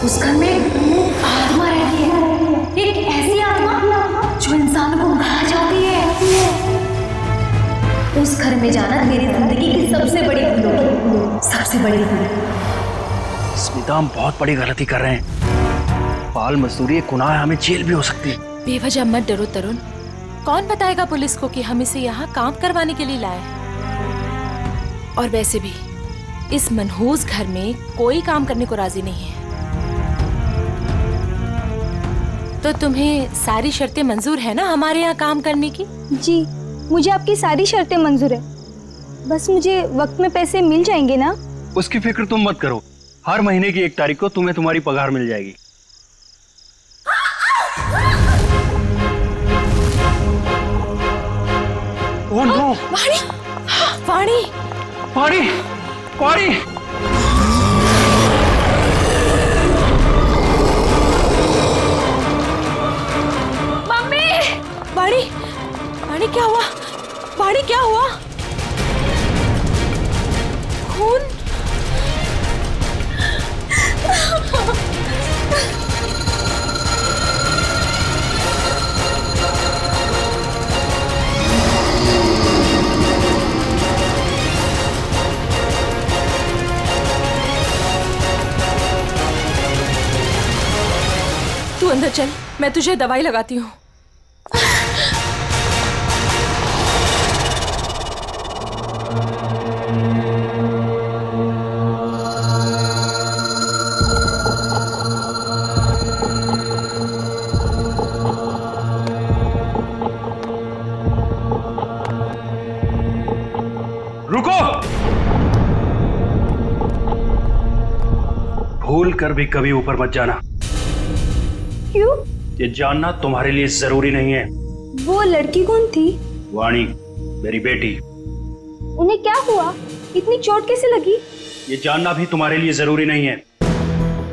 उस घर में आत्मा रहती है, एक ऐसी आत्मा जो इंसान को खा जाती है। उस घर में जाना मेरी जिंदगी की सबसे बड़ी भूल होगी, सबसे बड़ी भूल। स्मिता, हम बहुत बड़ी गलती कर रहे हैं। बाल मजदूरी एक गुनाह है, हमें जेल भी हो सकती है। बेवजह मत डरो तरुण। कौन बताएगा पुलिस को कि हम इसे यहाँ काम करवाने के लिए लाए हैं? और वैसे भी इस मनहूस घर में कोई काम करने को राजी नहीं है। तो तुम्हें सारी शर्तें मंजूर है ना हमारे यहाँ काम करने की? जी, मुझे आपकी सारी शर्तें मंजूर है। बस मुझे वक्त में पैसे मिल जाएंगे ना? उसकी फिक्र तुम मत करो। हर महीने की 1 तारीख को तुम्हें तुम्हारी पगार मिल जाएगी। Oh no! वाणी! वाणी! वाणी! वाणी! मम्मी! वाणी! वाणी क्या हुआ? वाणी क्या हुआ? खून? तू अंदर चल, मैं तुझे दवाई लगाती हूँ। रुको! भूल कर भी कभी ऊपर मत जाना। क्यों? ये जानना तुम्हारे लिए जरूरी नहीं है। वो लड़की कौन थी? वाणी, मेरी बेटी। उन्हें क्या हुआ? इतनी चोट कैसे लगी? ये जानना भी तुम्हारे लिए जरूरी नहीं है।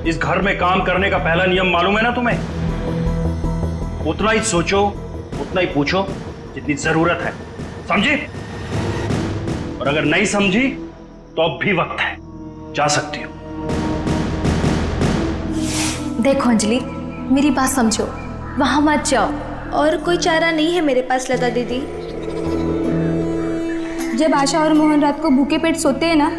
इस घर में काम करने का पहला नियम मालूम है ना तुम्हें? उतना ही सोचो, उतना ही पूछो जितनी जरूरत है। समझी? और अगर नहीं समझी तो अब भी वक्त है, जा सकती हो। देखो अंजलि, मेरी बात समझो, वहां मत जाओ। और कोई चारा नहीं है मेरे पास लता दीदी। जब आशा और मोहन रात को भूखे पेट सोते हैं ना,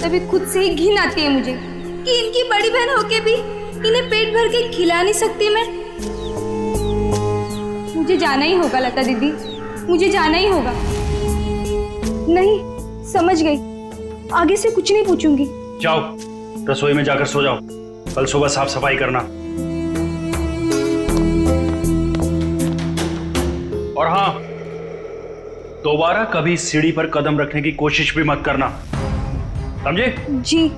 तभी खुद से ही घिन आती है मुझे कि इनकी बड़ी बहन होके भी इन्हें पेट भर के खिला नहीं सकती मैं। मुझे जाना ही होगा लता दीदी, मुझे जाना ही होगा। नहीं, समझ गई, आगे से कुछ नहीं पूछूंगी। जाओ, रसोई में जाकर सो जाओ। कल सुबह साफ सफाई करना। और हाँ, दोबारा कभी सीढ़ी पर कदम रखने की कोशिश भी मत करना, समझे? जी।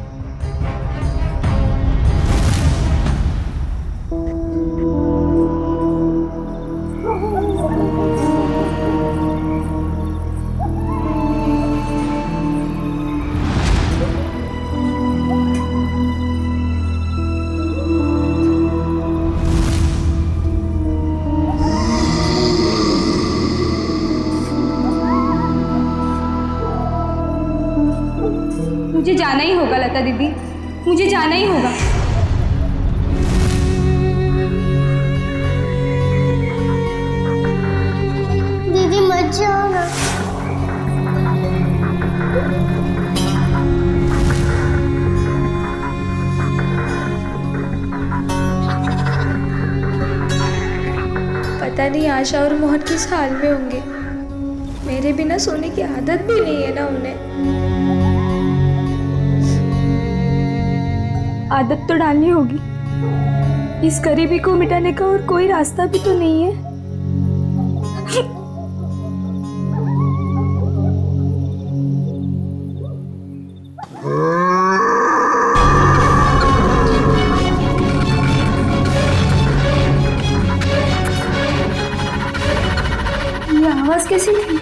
मुझे जाना ही होगा लता दीदी, मुझे जाना ही होगा। दीदी मत जाओ ना। पता नहीं आशा और मोहन किस हाल में होंगे। मेरे बिना सोने की आदत भी नहीं है ना उन्हें। आदत तो डालनी होगी। इस गरीबी को मिटाने का और कोई रास्ता भी तो नहीं है। ये आवाज कैसी थी?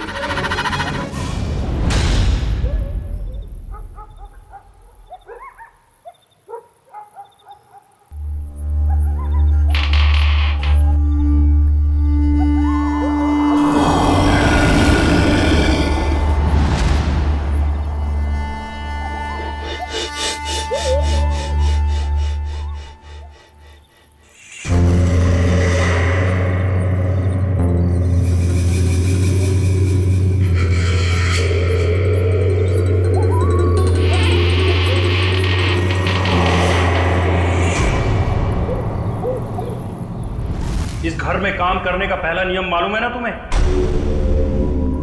घर में काम करने का पहला नियम मालूम है ना तुम्हें?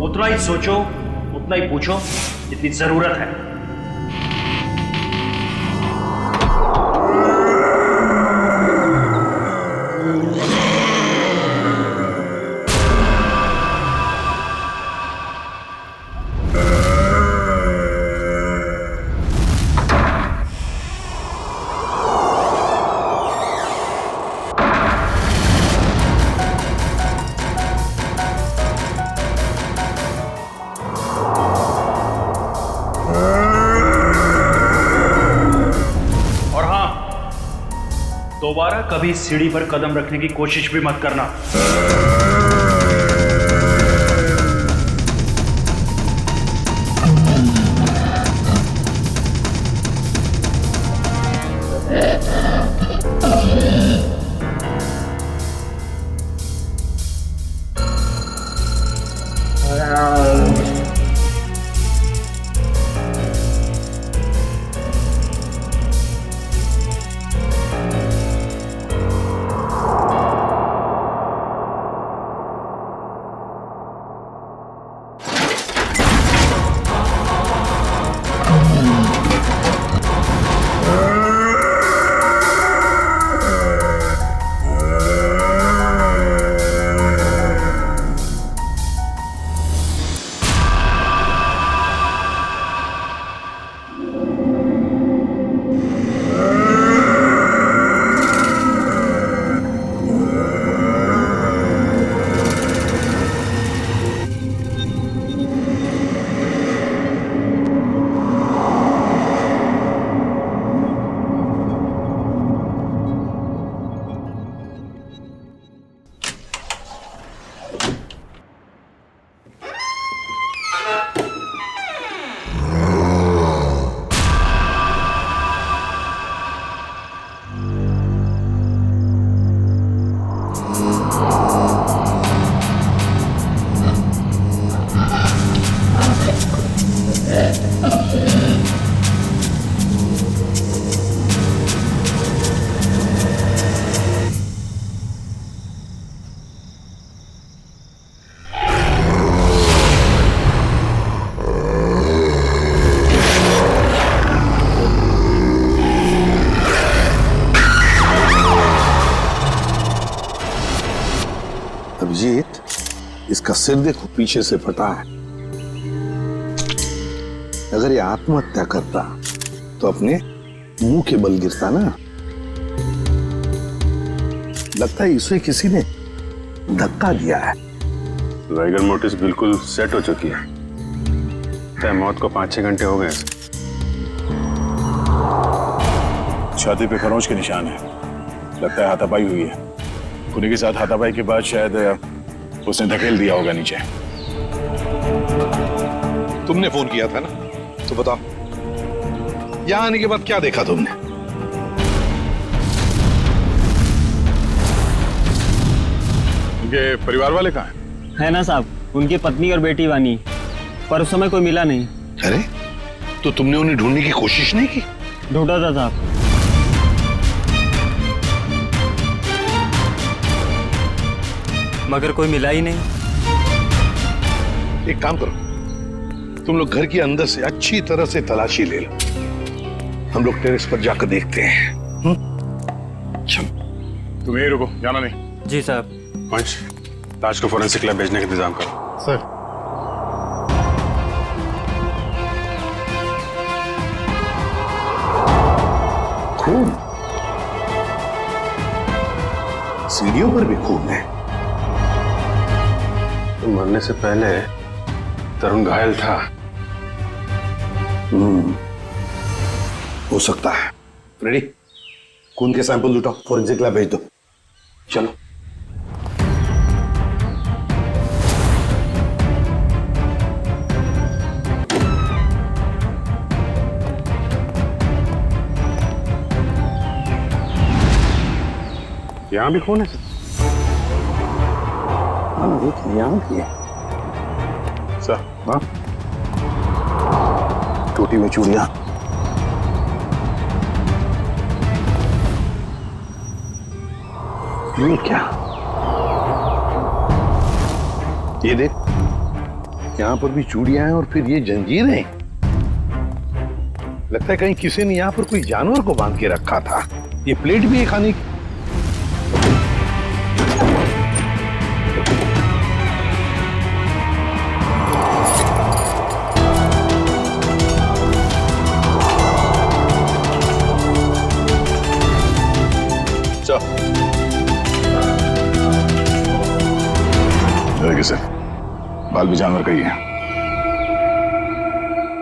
उतना ही सोचो, उतना ही पूछो जितनी जरूरत है। दोबारा कभी सीढ़ी पर कदम रखने की कोशिश भी मत करना। अभिजीत, इसका सिर देखो पीछे से फटा है। अगर ये आत्महत्या करता तो अपने मुंह के बल गिरता ना। लगता है इसे किसी ने धक्का दिया है। वाइगर मोटिस बिल्कुल सेट हो चुकी है। तय मौत को 5-6 घंटे हो गए। छाती पे खरोंच के निशान है। लगता है हाथापाई हुई है। खुने के साथ हाथापाई के बाद शायद उसने धकेल दिया होगा नीचे। तुमने फोन किया था ना, तो बताओ यहां आने के बाद क्या देखा तुमने? उनके परिवार वाले कहाँ हैं? है ना साहब, उनकी पत्नी और बेटी वानी, पर उस समय कोई मिला नहीं। अरे तो तुमने उन्हें ढूंढने की कोशिश नहीं की? ढूंढा था साहब। मगर कोई मिला ही नहीं। एक काम करो, तुम लोग घर के अंदर से अच्छी तरह से तलाशी ले लो। हम लोग टेरेस पर जाकर देखते हैं। चलो तुम यहीं रुको, जाना नहीं। जी साहब। पंच, लाश को फोरेंसिक लैब भेजने का इंतजाम करो। सर। खून, सीढ़ियों पर भी खून है। तो मरने से पहले तरुण घायल था। हो सकता है। रेडी, खून के सैंपल उठाओ, फोरेंसिक लैब भेज दो। चलो। यहां भी खून है? हाँ, यहाँ भी है। सर, हाँ, टूटी हुई चूड़ियां। ये क्या? ये देख, यहाँ पर भी चूड़ियां हैं और फिर ये जंजीरें। लगता है कहीं किसी ने यहाँ पर कोई जानवर को बांध के रखा था। ये प्लेट भी है खाने की। सर, बाल भी जानवर का ही है।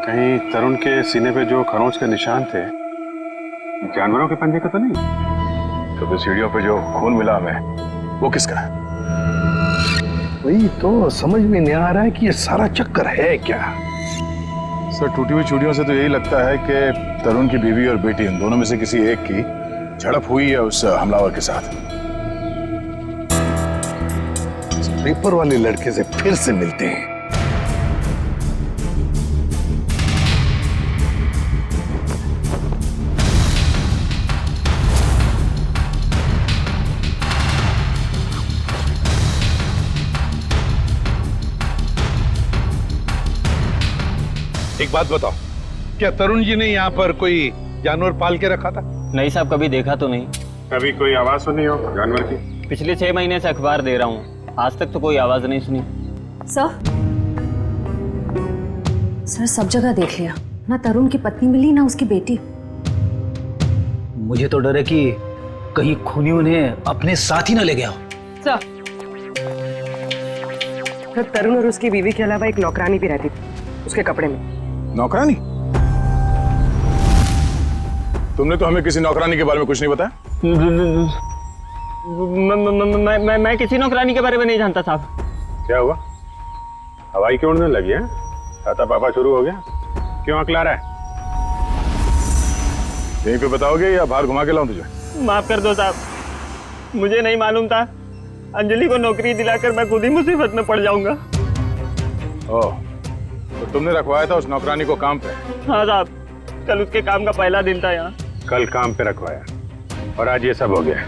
कहीं तरुण के सीने पे जो खरोंच के निशान थे जानवरों के पंजे का तो नहीं? तो फिर सीढ़ियों पे जो खून मिला हमें, वो किसका है? वही तो समझ में नहीं आ रहा है कि ये सारा चक्कर है क्या। सर, टूटी हुई चूड़ियों से तो यही लगता है कि तरुण की बीवी और बेटी, इन दोनों में से किसी एक की झड़प हुई है उस हमलावर के साथ। पेपर वाले लड़के से फिर से मिलते हैं। एक बात बताओ, क्या तरुण जी ने यहाँ पर कोई जानवर पाल के रखा था? नहीं साहब, कभी देखा तो नहीं। कभी कोई आवाज सुनी हो जानवर की? पिछले 6 महीने से अखबार दे रहा हूँ, आज तक तो कोई आवाज नहीं सुनी। सर सब जगह देख लिया, ना तरुण की पत्नी मिली ना उसकी बेटी। मुझे तो डर है कि कहीं खूनी उन्हें अपने साथ ही ना ले गया। सर, तरुण और उसकी बीवी के अलावा एक नौकरानी भी रहती थी उसके कपड़े में। नौकरानी? तुमने तो हमें किसी नौकरानी के बारे में कुछ नहीं बताया। मैं किसी नौकरानी के बारे में नहीं जानता साहब। क्या हुआ? हवाई क्यों उड़ने लगी है? खाता पापा शुरू हो गया? क्यों अकला रहा है? यहीं पे बताओगे या बाहर घुमा के लाऊं तुझे? माफ कर दो साहब, मुझे नहीं मालूम था। अंजलि को नौकरी दिलाकर मैं खुद ही मुसीबत में पड़ जाऊंगा। ओह, तो तुमने रखवाया था उस नौकरानी को काम पे? हाँ साहब, कल उसके काम का पहला दिन था यहाँ। कल काम पे रखवाया और आज ये सब हो गया।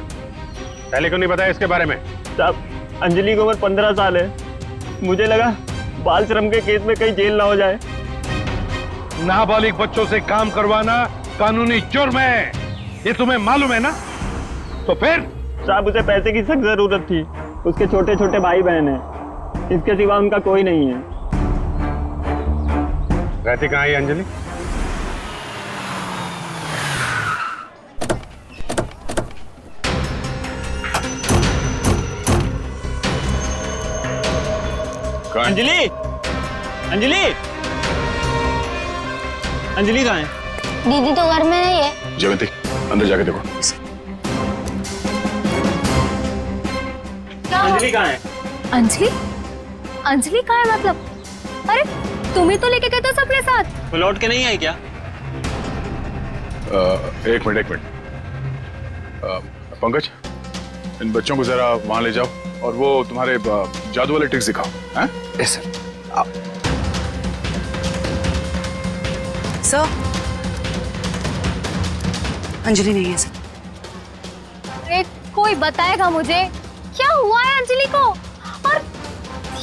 पहले क्यों नहीं बताया इसके बारे में? साहब, अंजलि की उम्र 15 साल है। मुझे लगा बाल श्रम के केस में कहीं जेल ना हो जाए। नाबालिग बच्चों से काम करवाना कानूनी जुर्म है, ये तुम्हें मालूम है ना? तो फिर? साहब, उसे पैसे की सख्त जरूरत थी। उसके छोटे छोटे भाई बहन हैं, इसके सिवा उनका कोई नहीं है। रहती कहाँ है अंजलि? अंजलि, अंजलि, अंजलि कहाँ है? दीदी तो घर में नहीं है। जयवंती, अंदर जाके देखो। अंजलि कहाँ है? अंजलि? अंजलि कहाँ है मतलब? अरे तुम ही तो लेके गए थे सबके साथ। वो लौट के नहीं आई क्या? एक मिनट। पंकज, इन बच्चों को जरा वहां ले जाओ और वो तुम्हारे जादू वाले ट्रिक्स दिखाओ। हैं? Yes sir. सर, अंजलि नहीं है सर। अरे कोई बताएगा मुझे क्या हुआ है अंजलि को? और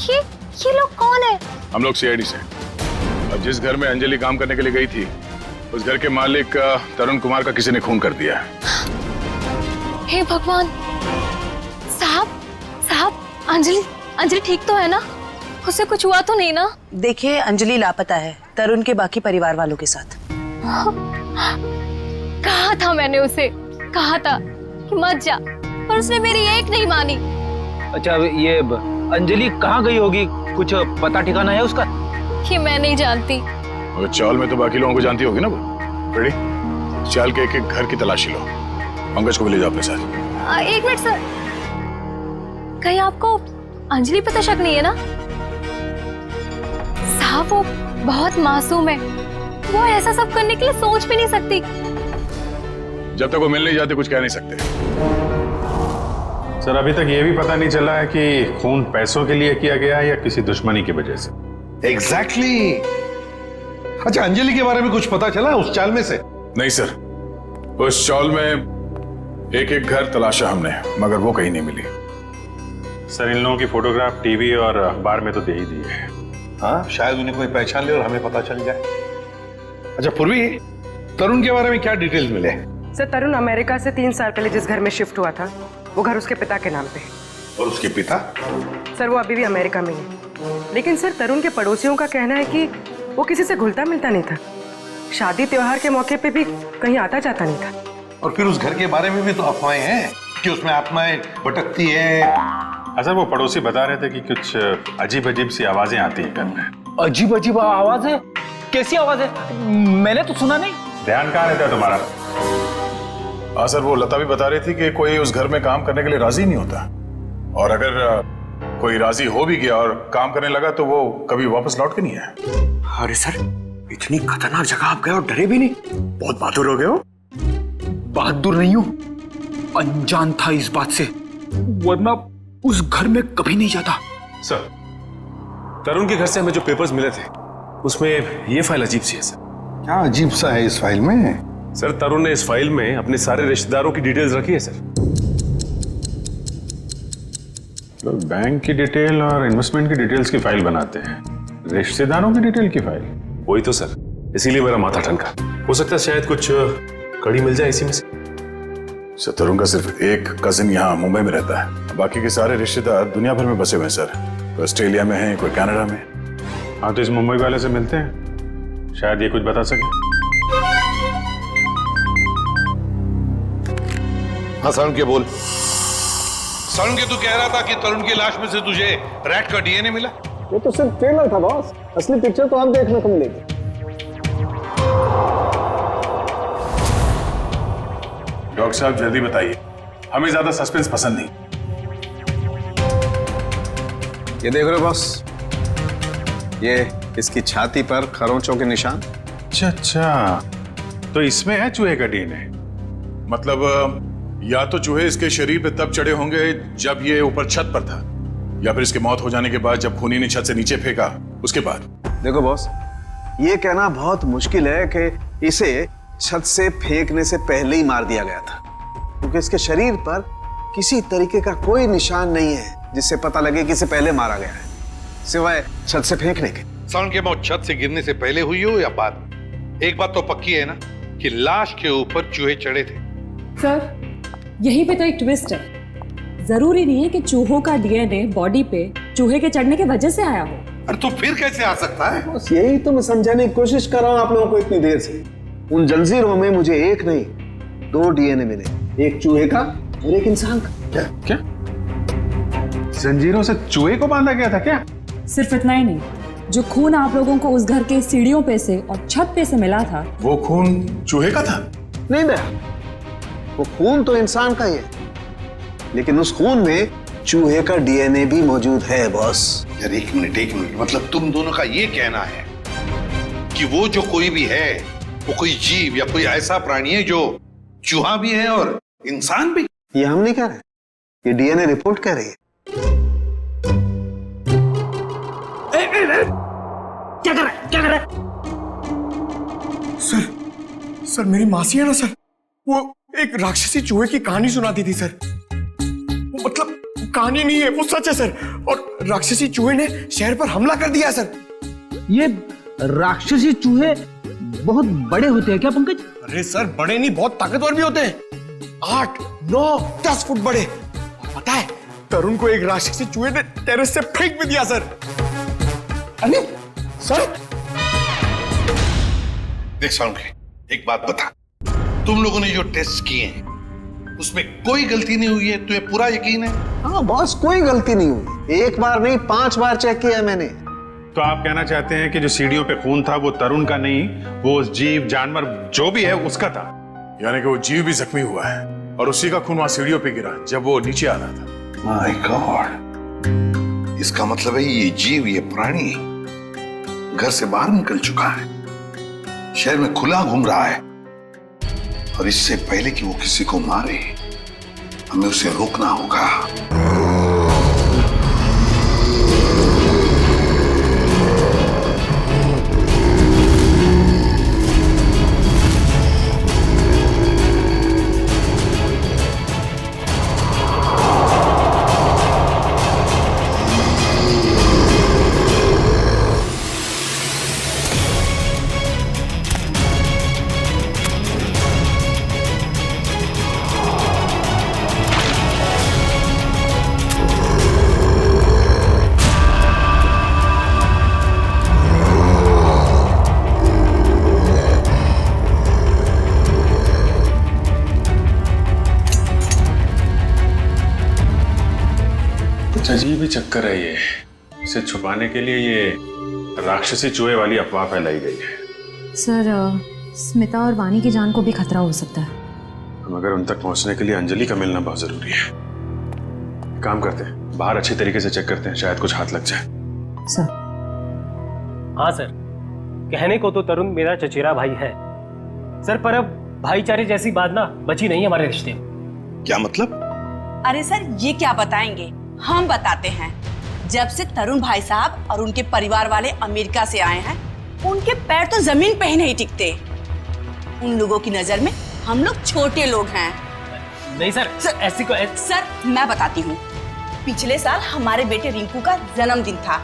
ये लोग कौन है? हम लोग सीआईडी से। और जिस घर में अंजलि काम करने के लिए गई थी, उस घर के मालिक तरुण कुमार का किसी ने खून कर दिया है। हे भगवान! साहब, अंजलि ठीक तो है ना? उसे कुछ हुआ तो नहीं ना? देखिए, अंजलि लापता है तरुण के बाकी परिवार वालों के साथ। कहा था मैंने उसे, कहा था कि मत जा, पर उसने मेरी एक नहीं मानी। अच्छा, ये अंजलि कहाँ गई होगी? कुछ पता ठिकाना है उसका? कि मैं नहीं जानती। और चाल में तो बाकी लोगों को जानती होगी ना वो। रेडी? चाल के एक घर की तलाशी लो। पंकज को भी ले जाओ अपने साथ। एक मिनट सर, कहीं आपको अंजलि पे तो शक नहीं है ना? साहब, वो बहुत मासूम है, वो ऐसा सब करने के लिए सोच भी नहीं सकती। जब तक वो मिल नहीं जाते कुछ कह नहीं सकते। सर, अभी तक ये भी पता नहीं चला है कि खून पैसों के लिए किया गया है या किसी दुश्मनी की वजह से। एग्जैक्टली। अच्छा, अंजलि के बारे में कुछ पता चला उस चाल में से? नहीं सर, उस चाल में एक घर तलाशा हमने, मगर वो कहीं नहीं मिली। सर इन लोगों की फोटोग्राफ टीवी और अखबार में तो दे ही दी है। हाँ, शायद उन्हें कोई पहचान ले और हमें पता चल जाए। अच्छा पूर्वी, तरुण के बारे में क्या डिटेल्स मिले? सर तरुण अमेरिका से 3 साल पहले जिस घर में शिफ्ट हुआ था वो घर उसके पिता के नाम पे है। और उसके पिता? सर वो अभी भी अमेरिका में ही है। लेकिन सर तरुण के पड़ोसियों का कहना है कि वो किसी से घुलता मिलता नहीं था। शादी त्योहार के मौके पे भी कहीं आता जाता नहीं था। और फिर उस घर के बारे में भी तो अफवाहें हैं कि उसमें आत्माएं भटकती है। अच्छा, वो पड़ोसी बता रहे थे कि कुछ अजीब अजीब सी आवाजें आती हैं घर में। अजीब अजीब आवाज है? कैसी आवाज है? मैंने तो सुना नहीं। ध्यान कहाँ रहता है तुम्हारा? हाँ सर, वो लता भी बता रही थी कि कोई उस घर में काम करने के लिए राजी नहीं होता, और अगर कोई राजी हो भी गया और काम करने लगा तो वो कभी वापस लौट के नहीं आया। अरे सर, इतनी खतरनाक जगह आप गए और डरे भी नहीं? बहुत बहादुर हो गए हो। बहादुर नहीं हूं, अनजान था इस बात से, वरना उस घर में कभी नहीं जाता। सर, तरुण के घर से हमें जो पेपर्स मिले थे उसमें ये फाइल अजीब सी है सर। क्या अजीब सा है इस फाइल में? सर, तरुण ने इस फाइल में अपने सारे रिश्तेदारों की डिटेल्स रखी है सर। लोग बैंक की डिटेल और इन्वेस्टमेंट की डिटेल्स की फाइल बनाते हैं, रिश्तेदारों की डिटेल की फाइल? वही तो सर, इसीलिए मेरा माथा ठनका। हो सकता है शायद कुछ कड़ी मिल जाए इसी में से। सर तरुण का सिर्फ एक कजिन यहाँ मुंबई में रहता है, बाकी के सारे रिश्तेदार दुनिया भर में बसे हुए हैं सर। कोई ऑस्ट्रेलिया में है, कोई कनाडा में। हाँ, तो इस मुंबई वाले से मिलते हैं, शायद ये कुछ बता सके। हाँ सारुण के बोल। सारुण के तू कह रहा था कि तरुण की लाश में से तुझे रैट का डीएनए मिला? वो तो सिर्फ ट्रेलर था बॉस, असली पिक्चर तो आप देखने को मिलेगी। डॉक्टर साहब जल्दी बताइए, हमें ज्यादा सस्पेंस पसंद नहीं। ये देख रहे हो बॉस, ये इसकी छाती पर खरोंचों के निशान। अच्छा, तो इसमें है चूहे का डीएनए? मतलब या तो चूहे इसके शरीर पे तब चढ़े होंगे जब ये ऊपर छत पर था, या फिर इसकी मौत हो जाने के बाद जब खूनी ने छत से नीचे फेंका उसके बाद। देखो बॉस, ये कहना बहुत मुश्किल है कि इसे छत से फेंकने से पहले ही मार दिया गया था, क्योंकि इसके शरीर पर किसी तरीके का कोई निशान नहीं है जिससे पता लगे कि इसे पहले मारा गया है, सिवाय छत से फेंकने के। सारुण की मौत छत से गिरने से पहले हुई हो या बाद? एक बात तो पक्की है ना कि लाश के ऊपर चूहे चढ़े थे। सर, यहीं पे तो एक ट्विस्ट है। जरूरी नहीं है कि चूहों का डीएनए बॉडी पे चूहे के चढ़ने की वजह से आया हो। अरे तो फिर कैसे आ सकता है? बस यही तो मैं समझाने की कोशिश कर रहा हूं आप लोगों को इतनी देर से। उन जंजीरों में मुझे एक नहीं 2 डीएनए मिले, एक चूहे का और एक इंसान का। क्या जंजीरों से चूहे को बांधा गया था क्या? सिर्फ इतना ही नहीं, जो खून आप लोगों को उस घर के सीढ़ियों पे से और छत पे से मिला था, वो खून चूहे का था? नहीं भैया, वो खून तो इंसान का ही है, लेकिन उस खून में चूहे का डीएनए भी मौजूद है बॉस। यार एक मिनट, मतलब तुम दोनों का ये कहना है कि वो जो कोई भी है वो कोई जीव या कोई ऐसा प्राणी है जो चूहा भी है और इंसान भी? ये हम नहीं कह रहे, ये डीएनए रिपोर्ट कह रही है। क्या कर रहा है? सर मेरी मासी है ना सर, वो एक राक्षसी चूहे की कहानी सुनाती थी सर। मतलब कहानी नहीं है, वो सच है सर। और राक्षसी चूहे ने शहर पर हमला कर दिया सर। ये राक्षसी चूहे बहुत बड़े होते हैं क्या पंकज? अरे सर बड़े नहीं, बहुत ताकतवर भी होते हैं, 8, 9, 10 फुट बड़े। और पता है तरुण को एक राक्षसी चूहे ने टेरेस से फेंक भी दिया सर। अरे सर देख सारुण, एक बात बता, तुम लोगों ने जो टेस्ट किए हैं उसमें कोई गलती नहीं हुई है? तुम्हें पूरा यकीन है? हाँ बॉस, कोई गलती नहीं हुई। 1 बार नहीं 5 बार चेक किया मैंने। तो आप कहना चाहते हैं कि जो सीढ़ियों पे खून था वो तरुण का नहीं, वो जीव जानवर जो भी है उसका था? यानी कि वो जीव भी जख्मी हुआ है और उसी का खून वहां सीढ़ियों पे गिरा जब वो नीचे आ रहा था। माय गॉड, इसका मतलब है ये जीव, ये प्राणी घर से बाहर निकल चुका है, शहर में खुला घूम रहा है, और इससे पहले कि वो किसी को मारे हमें उसे रोकना होगा। कुछ अजीब ही चक्कर है ये। इसे छुपाने के लिए ये राक्षसी चूहे वाली अफवाह फैलाई गई है। सर स्मिता और वानी की जान को भी खतरा हो सकता है। मगर उन तक पहुंचने के लिए अंजलि का मिलना बहुत जरूरी है। काम करते हैं, बाहर अच्छी तरीके से चेक करते हैं, शायद कुछ हाथ लग जाए। सर। हाँ सर, कहने को तो तरुण मेरा चचेरा भाई है सर, पर अब भाईचारे जैसी बात ना बची नहीं हमारे रिश्ते में। क्या मतलब? अरे सर ये क्या बताएंगे, हम बताते हैं। जब से तरुण भाई साहब और उनके परिवार वाले अमेरिका से आए हैं, उनके पैर तो जमीन पे ही नहीं टिकते। उन लोगों की नजर में हम लोग छोटे लोग हैं। नहीं सर, ऐसी को सर मैं बताती हूँ, पिछले साल हमारे बेटे रिंकू का जन्मदिन था,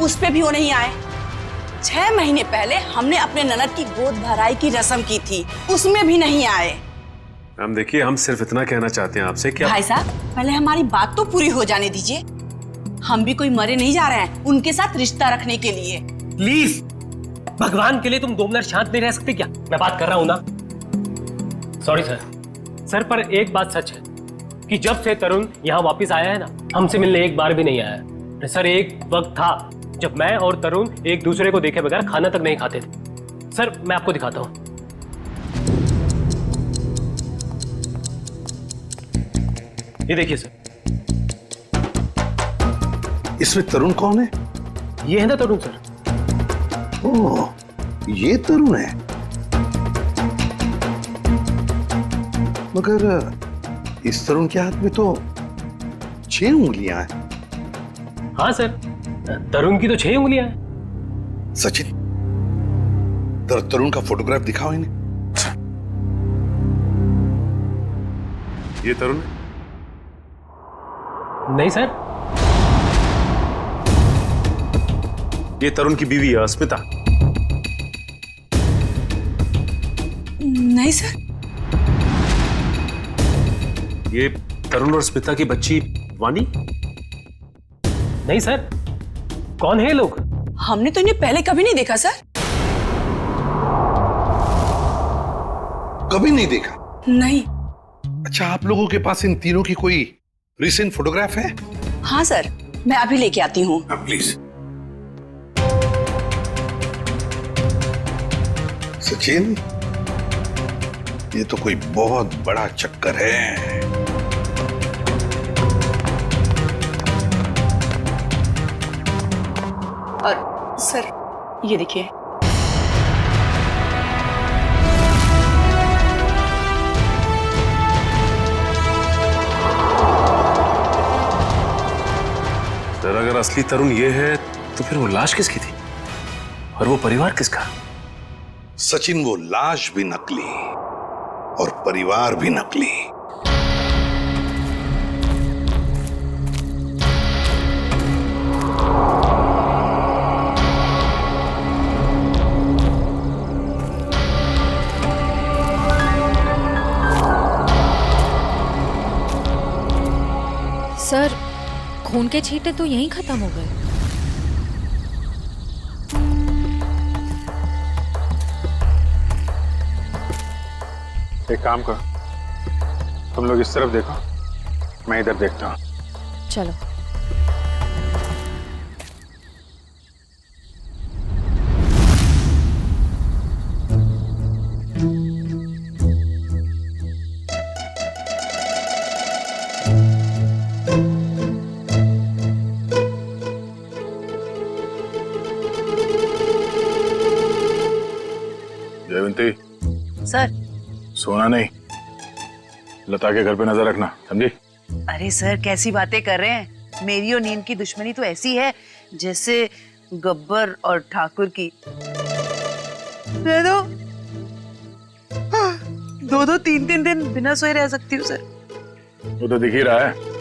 उस पे भी वो नहीं आए। 6 महीने पहले हमने अपने ननद की गोद भराई की रस्म की थी, उसमें भी नहीं आए। हम देखिए, हम सिर्फ इतना कहना चाहते हैं आपसे, क्या भाई साहब पहले हमारी बात तो पूरी हो जाने दीजिए। हम भी कोई मरे नहीं जा रहे हैं उनके साथ रिश्ता रखने के लिए। प्लीज भगवान के लिए तुम 2 मिनट शांत नहीं रह सकते क्या? मैं बात कर रहा हूं ना। सॉरी सर, पर एक बात सच है कि जब से तरुण यहाँ वापस आया है ना, हमसे मिलने एक बार भी नहीं आया है। सर एक वक्त था जब मैं और तरुण एक दूसरे को देखे बगैर खाना तक नहीं खाते थे। सर मैं आपको दिखाता हूँ, ये देखिए सर। इसमें तरुण कौन है? ये है ना तरुण सर। ओह, ये तरुण है। मगर इस तरुण के हाथ में तो 6 उंगलियां हैं। हाँ सर, तरुण की तो 6 उंगलियां हैं। सचिन, तरुण का फोटोग्राफ दिखाओ इन्हें। ये तरुण नहीं सर, ये तरुण की बीवी है स्मिता। नहीं सर, ये तरुण और स्मिता की बच्ची वानी। नहीं सर, कौन है ये लोग? हमने तो इन्हें पहले कभी नहीं देखा सर। कभी नहीं देखा? नहीं। अच्छा, आप लोगों के पास इन तीनों की कोई रिसेंट फोटोग्राफ है? हाँ सर, मैं अभी लेके आती हूँ। प्लीज। सचिन, ये तो कोई बहुत बड़ा चक्कर है। और सर ये देखिए, सर अगर असली तरुण ये है तो फिर वो लाश किसकी थी और वो परिवार किसका? सचिन, वो लाश भी नकली और परिवार भी नकली। सर खून के छींटे तो यहीं खत्म हो गए। एक काम करो, तुम लोग इस तरफ देखो, मैं इधर देखता हूँ। चलो। जयवंती, सर। सोना नहीं, लता के घर पे नजर रखना, समझी? अरे सर कैसी बातें कर रहे हैं, मेरी और नीम की दुश्मनी तो ऐसी है जैसे गब्बर और ठाकुर की। दे दो, 2-2, 3-3 दिन बिना सोए रह सकती हूँ सर। वो तो दिख ही रहा है।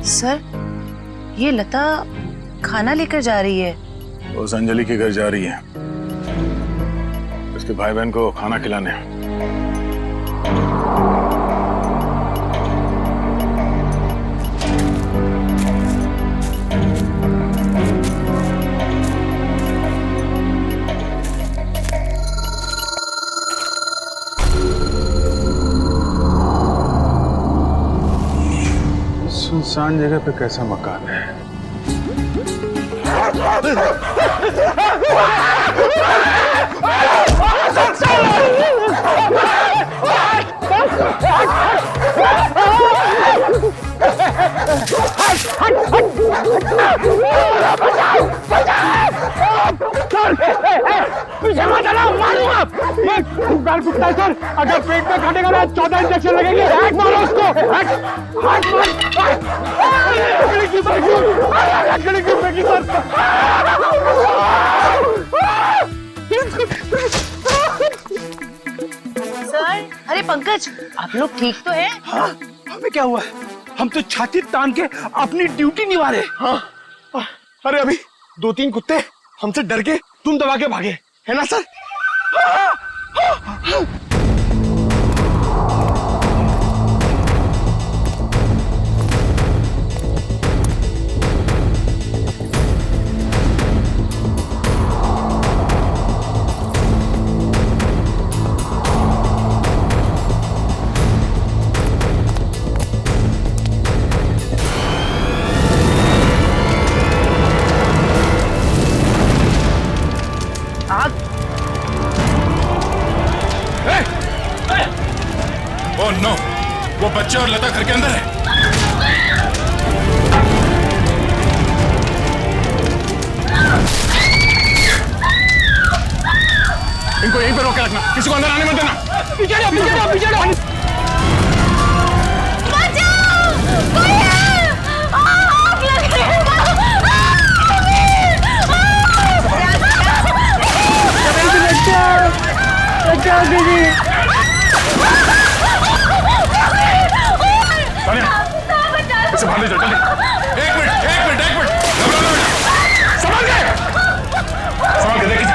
सर ये लता खाना लेकर जा रही है उस अंजलि के घर जा रही है, उसके भाई बहन को खाना खिलाने। सुनसान जगह पे कैसा मकान है? पीछे मत आना, मारूंगा। ये खूंखार कुत्ता है सर, अगर पेट में काटेगा ना 14 इंजेक्शन लगेंगे। हट मारो उसको, हट, हट मत। लकड़ी की फेंकी, लकड़ी की फेंकी सर। सर, अरे पंकज, आप लोग ठीक तो हैं? हाँ, हमें क्या हुआ? हम तो छाती तान के अपनी ड्यूटी निभा रहे। हाँ, अरे अभी 2-3 कुत्ते हमसे डर के तुम दबा के भागे, है ना सर? ओह नो, वो बच्चे और लता घर के अंदर है। इनको यहीं पर रोक के रखना, किसी को अंदर आने मत देना। पीछे जाओ, पीछे जाओ, पीछे जाओ। बचाओ! कोई है! आग लग रही है! बचाओ, बचाओ दीदी। इसे बाहर ले जाओ, जल्दी। एक मिनट। घबराओ मत। संभाल के देखिए।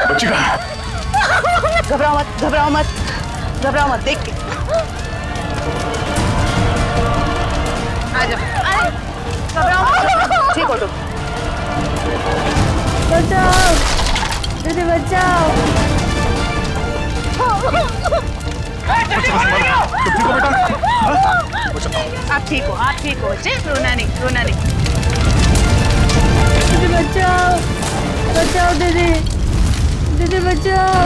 बच्ची कहाँ है? घबराओ मत, देख के। आ जाओ, घबराओ मत, ठीक हो तुम। बचाओ दीदी, बचाओ। आप ठीक हो बच्चे, रोना नहीं। दीदी बचाओ दीदी बचाओ।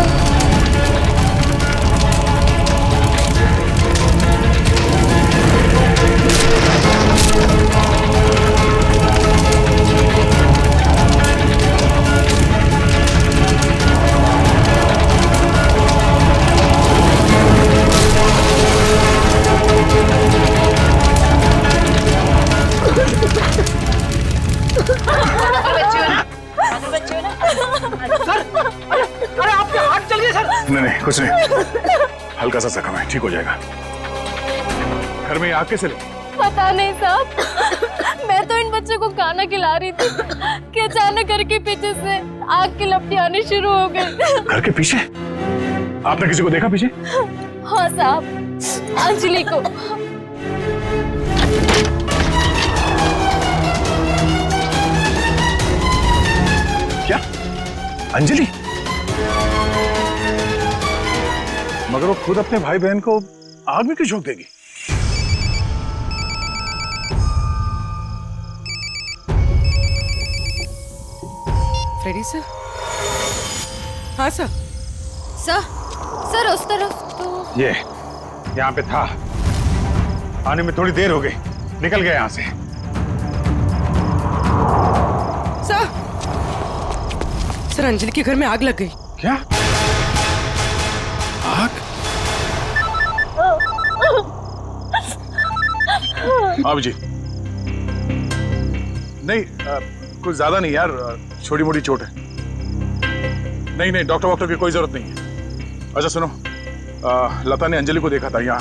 नहीं, कुछ नहीं, हल्का सा जख्म है, ठीक हो जाएगा। घर में आग कैसे लगी? पता नहीं साहब, मैं तो इन बच्चों को खाना खिला रही थी कि अचानक घर के पीछे से आग की लपटें आनी शुरू हो गई। घर के पीछे? आपने किसी को देखा पीछे? हाँ साहब, अंजलि को। क्या? अंजलि? मगर वो खुद अपने भाई बहन को आग में क्यों झोंक देगी? Freddie sir? हाँ सर। सर उस तरफ तो ये यहाँ पे था, आने में थोड़ी देर हो गई, निकल गया यहाँ से। सर अंजलि के घर में आग लग गई। क्या? आग? अभिजीत, नहीं कुछ ज्यादा नहीं यार, छोटी मोटी चोट है। नहीं डॉक्टर की कोई जरूरत नहीं है। अच्छा सुनो, लता ने अंजलि को देखा था यहाँ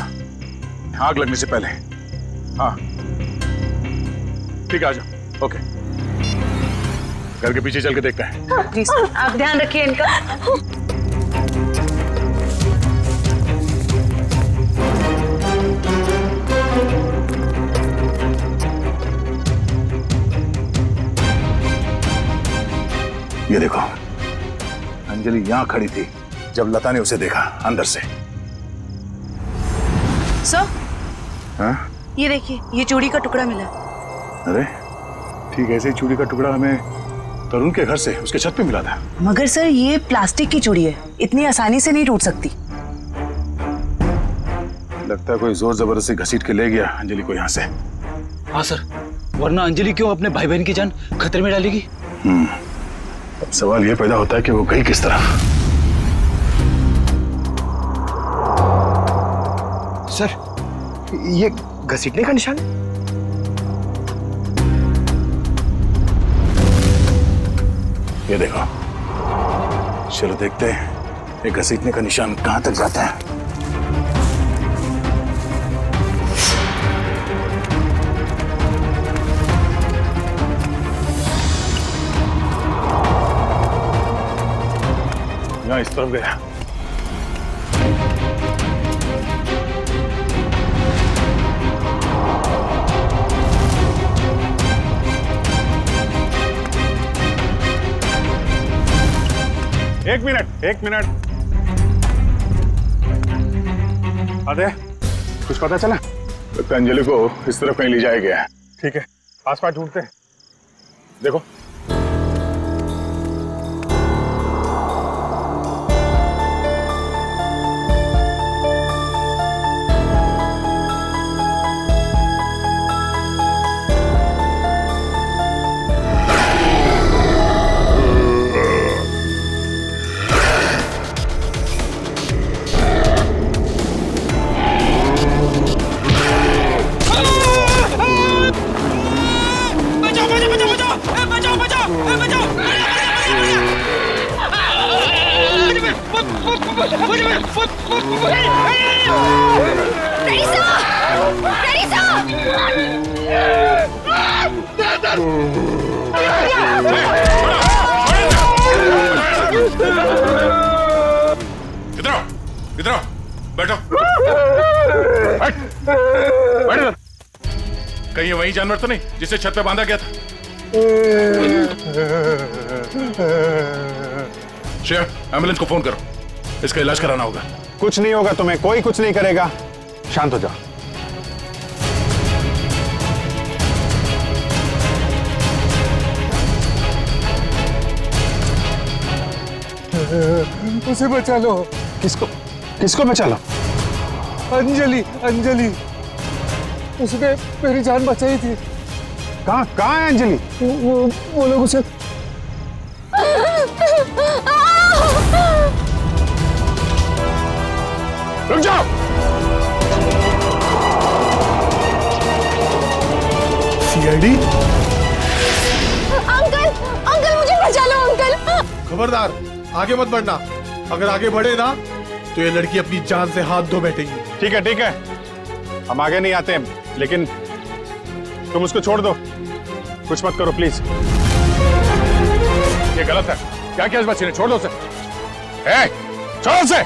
आग लगने से पहले। हाँ ठीक है, आ जाओ। ओके घर के पीछे चल के देखते हैं। प्लीज आप ध्यान रखिए इनका। ये देखो, अंजलि यहां खड़ी थी जब लता ने उसे देखा अंदर से। सर, हाँ? ये देखिए, ये चूड़ी का टुकड़ा मिला। अरे ठीक ऐसे ही चूड़ी का टुकड़ा हमें तरुण के घर से उसके छत पे मिला था। मगर सर, ये प्लास्टिक की चूड़ी है, इतनी आसानी से नहीं टूट सकती। लगता है कोई जोर जबरदस्ती घसीट के ले गया अंजलि को यहाँ से। हाँ सर, वरना अंजलि क्यों अपने भाई बहन की जान खतरे में डालेगी? अब सवाल ये पैदा होता है कि वो गई किस तरह। सर, ये घसीटने का निशान? ये देखो, चलो देखते हैं ये घसीटने का निशान कहां तक जाता है। यहाँ इस तरफ गया। एक मिनट अरे कुछ पता चला? तो अंजलि को इस तरफ कहीं ले जाया गया है। ठीक है, आसपास ढूंढते हैं। देखो इधर आओ, बैठो। बैठ। कहीं वही जानवर तो नहीं जिसे छत पे बांधा गया था? श्रेया, एम्बुलेंस को फोन करो, इसका इलाज कराना होगा। कुछ नहीं होगा तुम्हें, कोई कुछ नहीं करेगा, शांत हो जाओ। उसे बचा लो। किसको बचा लो? अंजलि, उसने मेरी जान बचाई थी। कहाँ है अंजलि? वो लोग उसे रुक जाओ। सीआईडी? अंकल मुझे बचा लो अंकल। खबरदार, आगे मत बढ़ना। अगर आगे बढ़े ना तो ये लड़की अपनी जान से हाथ धो बैठेगी। ठीक है, हम आगे नहीं आते, लेकिन तुम उसको छोड़ दो, कुछ मत करो प्लीज। ये गलत है। क्या किया इस बच्चे ने? छोड़ दो उसे। छोड़ो उसे।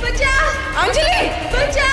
बचा अंजलि, बचा।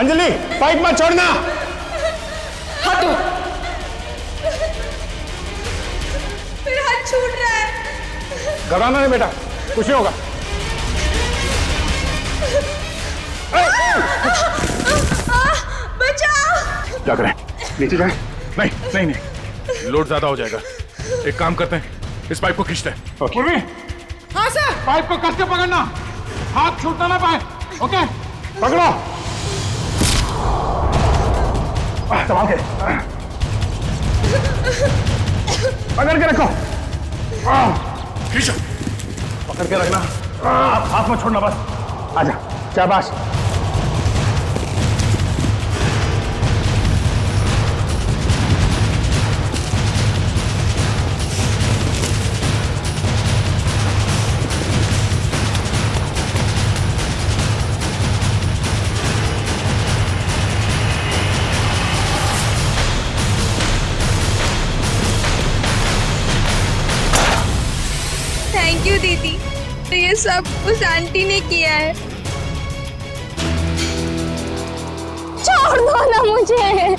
अंजलि पाइप मत छोड़ना। हटो। मेरा हाथ छूट रहा है। घबराना नहीं बेटा, कुछ नहीं होगा। बचाओ। क्या करें, नीचे जाए? नहीं नहीं नहीं, लोड ज्यादा हो जाएगा। एक काम करते हैं, इस पाइप को खींचते हैं। पूर्वी, हाँ सर। पाइप को कस के पकड़ना, हाथ छूटना ना पाए। ओके, पकड़ो। संभाल के, पकड़ के रखो। खींचो, पकड़ के रखना, हाथ में छोड़ना बस। आजा, शाबाश। थैंक यू दीदी, तो ये सब उस आंटी ने किया है। छोड़ दो ना मुझे।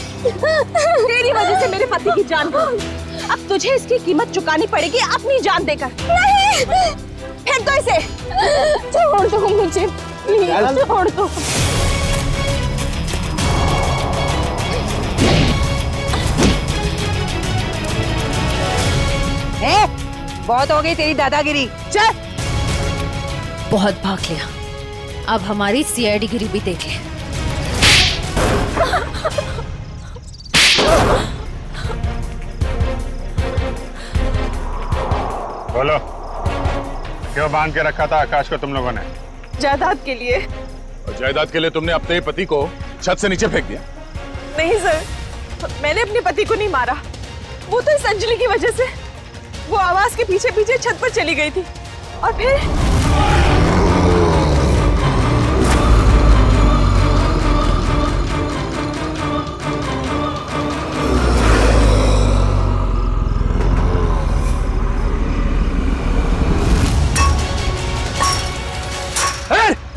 तेरी वजह से मेरे पति की जान गई। अब तुझे इसकी कीमत चुकानी पड़ेगी अपनी जान देकर। नहीं, फेंक दो इसे। छोड़ दो मुझे, प्लीज छोड़ दो। बहुत हो गई तेरी दादागिरी, चल। बहुत भाग लिया, अब हमारी सीआईडी गिरी भी देख ले। बोलो, क्यों बांध के रखा था आकाश को तुम लोगों ने? जायदाद के लिए। और जायदाद के लिए तुमने अपने पति को छत से नीचे फेंक दिया? नहीं सर, मैंने अपने पति को नहीं मारा, वो तो इस अंजलि की वजह से वो आवाज के पीछे पीछे छत पर चली गई थी और फिर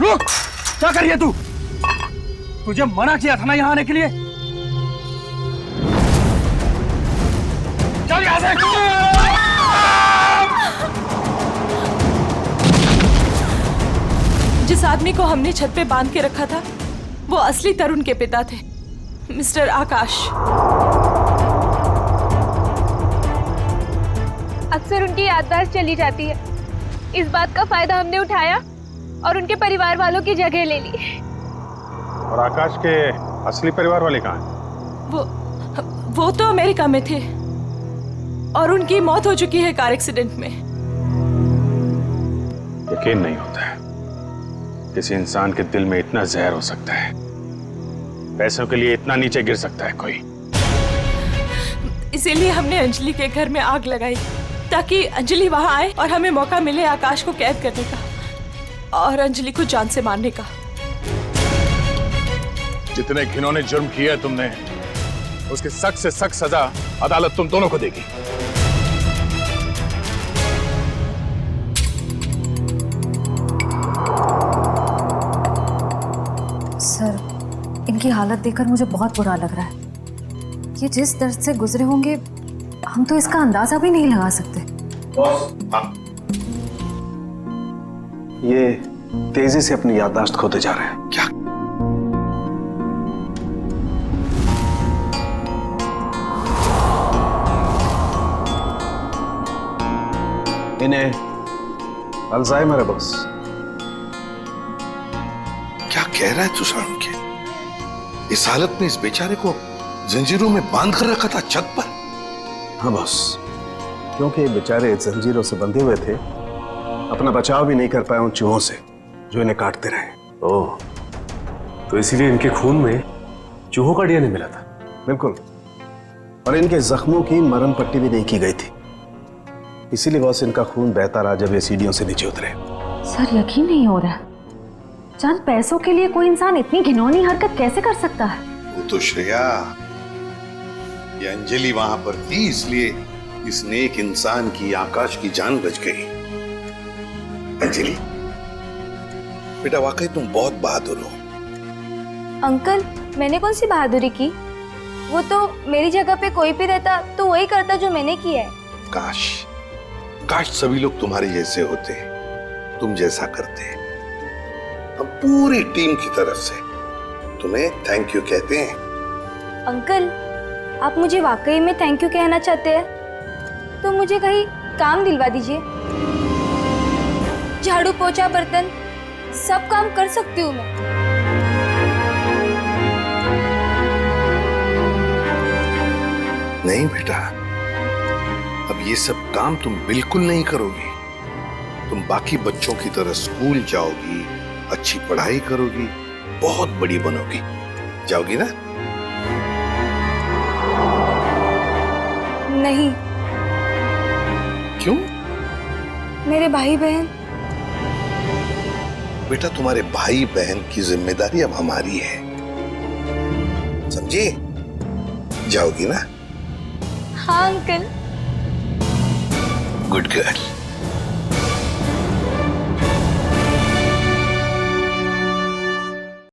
रुक, क्या कर रही है तू? तुझे मना किया था ना यहाँ आने के लिए। चल यहाँ से। जिस आदमी को हमने छत पे बांध के रखा था वो असली तरुण के पिता थे, मिस्टर आकाश। अक्सर उनकी याददाश्त चली जाती है। इस बात का फायदा हमने उठाया और उनके परिवार वालों की जगह ले ली। और आकाश के असली परिवार वाले कहाँ हैं? वो तो अमेरिका में थे और उनकी मौत हो चुकी है कार एक्सीडेंट में। यकीन नहीं होता है किसी इंसान के दिल में इतना जहर हो सकता है, पैसों के लिए इतना नीचे गिर सकता है कोई। इसीलिए हमने अंजलि के घर में आग लगाई ताकि अंजलि वहां आए और हमें मौका मिले आकाश को कैद करने का और अंजलि को जान से मारने का। जितने घिनौने जुर्म किए है तुमने, उसकी सख्त से सख्त सजा अदालत तुम दोनों को देगी। सर, इनकी हालत देखकर मुझे बहुत बुरा लग रहा है। ये जिस दर्द से गुजरे होंगे हम तो इसका अंदाजा भी नहीं लगा सकते। ये तेजी से अपनी याददाश्त खोते जा रहे हैं। क्या? इन्हें अल्जाइमर है बॉस। क्या कह रहा है तू सारुण के? इस हालत में इस बेचारे को जंजीरों में बांध कर रखा था छत पर? हाँ बॉस, क्योंकि ये बेचारे जंजीरों से बंधे हुए थे, अपना बचाव भी नहीं कर पाए उन चूहों से जो इन्हें काटते रहे। ओह, तो इसीलिए इनके खून में चूहों का डीएनए मिला था? बिल्कुल, और इनके जख्मों की मरहम पट्टी भी नहीं की गई थी। इसीलिए बॉस इनका खून बहता रहा जब ये सीढ़ियों से नीचे उतरे। सर, यकीन नहीं हो रहा, चंद पैसों के लिए कोई इंसान इतनी घिनौनी हरकत कैसे कर सकता है? वो तो श्रेया, ये अंजलि वहां पर थी इसलिए इस नेक इंसान की, आकाश की जान बच गई। अंजलि बेटा, वाकई तुम बहुत बहादुर हो। अंकल, मैंने कौन सी बहादुरी की? वो तो मेरी जगह पे कोई भी रहता तो वही करता जो मैंने किया है। काश काश सभी लोग तुम्हारे जैसे होते, तुम जैसा करते। हम पूरी टीम की तरफ से तुम्हें थैंक यू कहते हैं। अंकल, आप मुझे वाकई में थैंक यू कहना चाहते हैं तो मुझे कहीं काम दिलवा दीजिए। झाड़ू पोछा बर्तन सब काम कर सकती हूँ मैं। नहीं बेटा, अब ये सब काम तुम बिल्कुल नहीं करोगी। तुम बाकी बच्चों की तरह स्कूल जाओगी, अच्छी पढ़ाई करोगी, बहुत बड़ी बनोगी। जाओगी ना? नहीं। क्यों? मेरे भाई बहन। बेटा, तुम्हारे भाई बहन की जिम्मेदारी अब हमारी है, समझी? जाओगी ना? हाँ अंकल। Good girl.